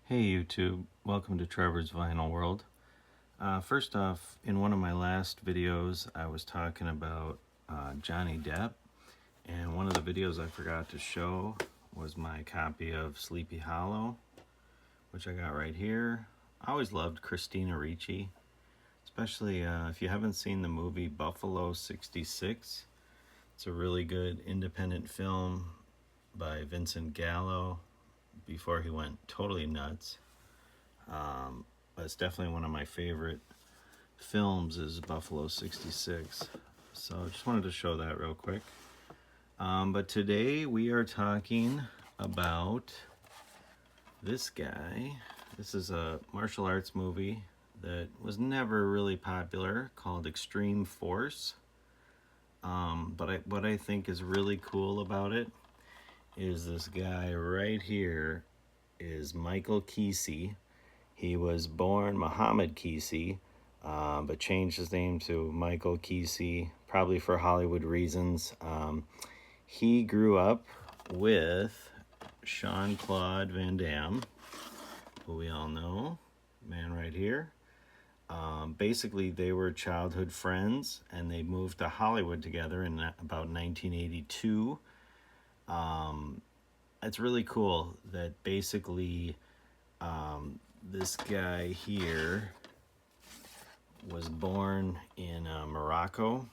Hey YouTube, welcome to Trevor's Vinyl World. First off, in one of my last videos, I was talking about Johnny Depp, and one of the videos I forgot to show was my copy of Sleepy Hollow, which I got right here. I always loved Christina Ricci, especially if you haven't seen the movie Buffalo 66. It's a really good independent film by Vincent Gallo before he went totally nuts. But it's definitely one of my favorite films is Buffalo 66. So I just wanted to show that real quick. But today we are talking about this guy. This is a martial arts movie that was never really popular called Extreme Force. But what I think is really cool about it is this guy right here is Michael Qissi. He was born Muhammad Qissi, but changed his name to Michael Qissi, probably for Hollywood reasons. He grew up with Jean-Claude Van Damme, who we all know, man right here. Basically, they were childhood friends, and they moved to Hollywood together in about 1982. It's really cool that basically this guy here was born in Morocco,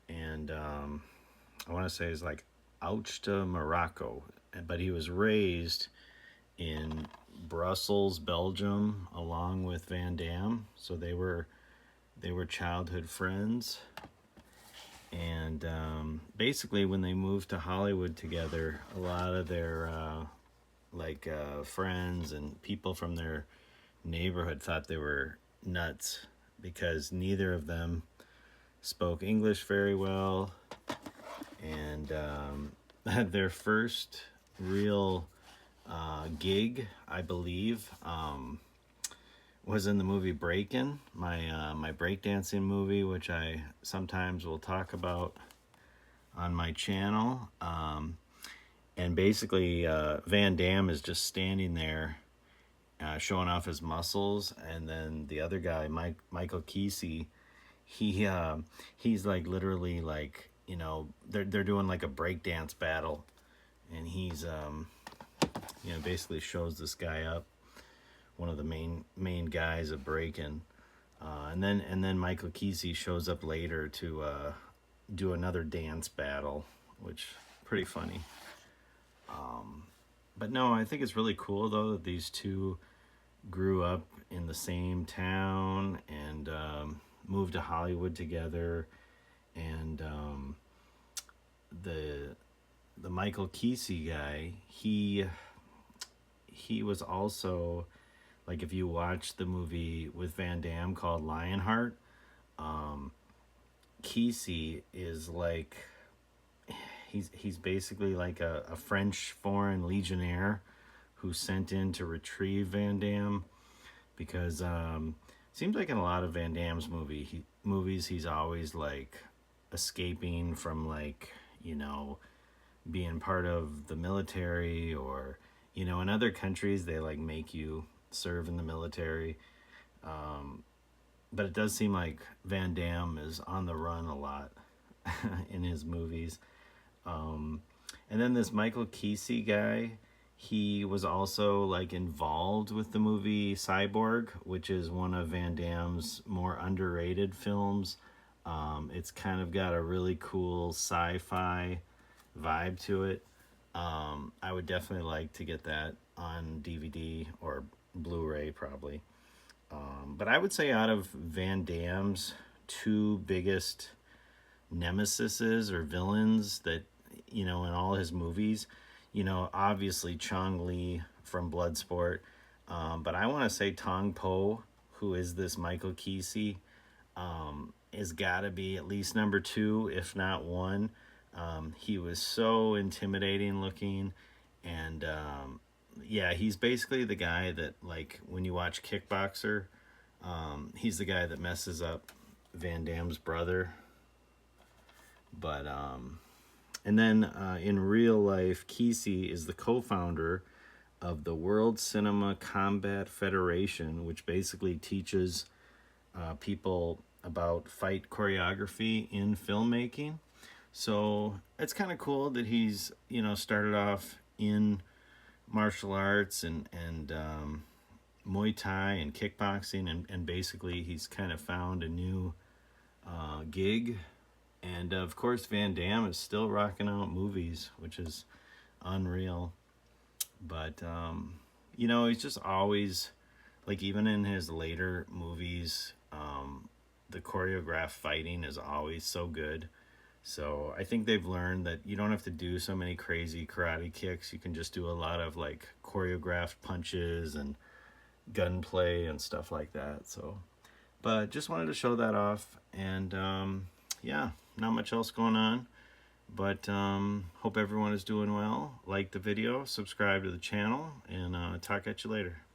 and I want to say it's like Ouchta, Morocco, but he was raised in Brussels, Belgium, along with Van Damme. So they were childhood friends, and basically when they moved to Hollywood together, a lot of their friends and people from their neighborhood thought they were nuts because neither of them spoke English very well, and their first real gig, I believe, was in the movie Breakin', my breakdancing movie, which I sometimes will talk about on my channel. And basically, Van Damme is just standing there showing off his muscles, and then the other guy, Michael Qissi, he's like literally like, you know, they're doing like a breakdance battle, and he's basically shows this guy up, one of the main guys of breaking, and then Michael Qissi shows up later to do another dance battle, which pretty funny. But no, I think it's really cool though that these two grew up in the same town and moved to Hollywood together. And the Michael Qissi guy, he was also, like, if you watch the movie with Van Damme called Lionheart, Qissi is like, he's basically like a French foreign legionnaire who's sent in to retrieve Van Damme, because seems like in a lot of Van Damme's movies he's always like escaping from, like, you know, being part of the military, or, you know, in other countries they like make you serve in the military, but it does seem like Van Damme is on the run a lot in his movies. And then this Michael Qissi guy, he was also like involved with the movie Cyborg, which is one of Van Damme's more underrated films. It's kind of got a really cool sci-fi vibe to it. I would definitely like to get that on DVD or Blu-ray probably. But I would say out of Van Damme's two biggest nemesises or villains that, you know, in all his movies, you know, obviously Chong Li from Bloodsport, but I want to say Tong Po, who is this Michael Qissi, is got to be at least number two, if not one. He was so intimidating looking, and yeah, he's basically the guy that, like, when you watch Kickboxer, he's the guy that messes up Van Damme's brother. But and then in real life, Qissi is the co-founder of the World Cinema Combat Federation, which basically teaches people about fight choreography in filmmaking. So it's kind of cool that he's, you know, started off in martial arts and Muay Thai and kickboxing, and basically he's kind of found a new gig. And of course, Van Damme is still rocking out movies, which is unreal. But you know, he's just always, like, even in his later movies, the choreographed fighting is always so good. So I think they've learned that you don't have to do so many crazy karate kicks. You can just do a lot of like choreographed punches and gunplay and stuff like that. So, but just wanted to show that off. And yeah, not much else going on. But hope everyone is doing well. Like the video, subscribe to the channel, and talk at you later.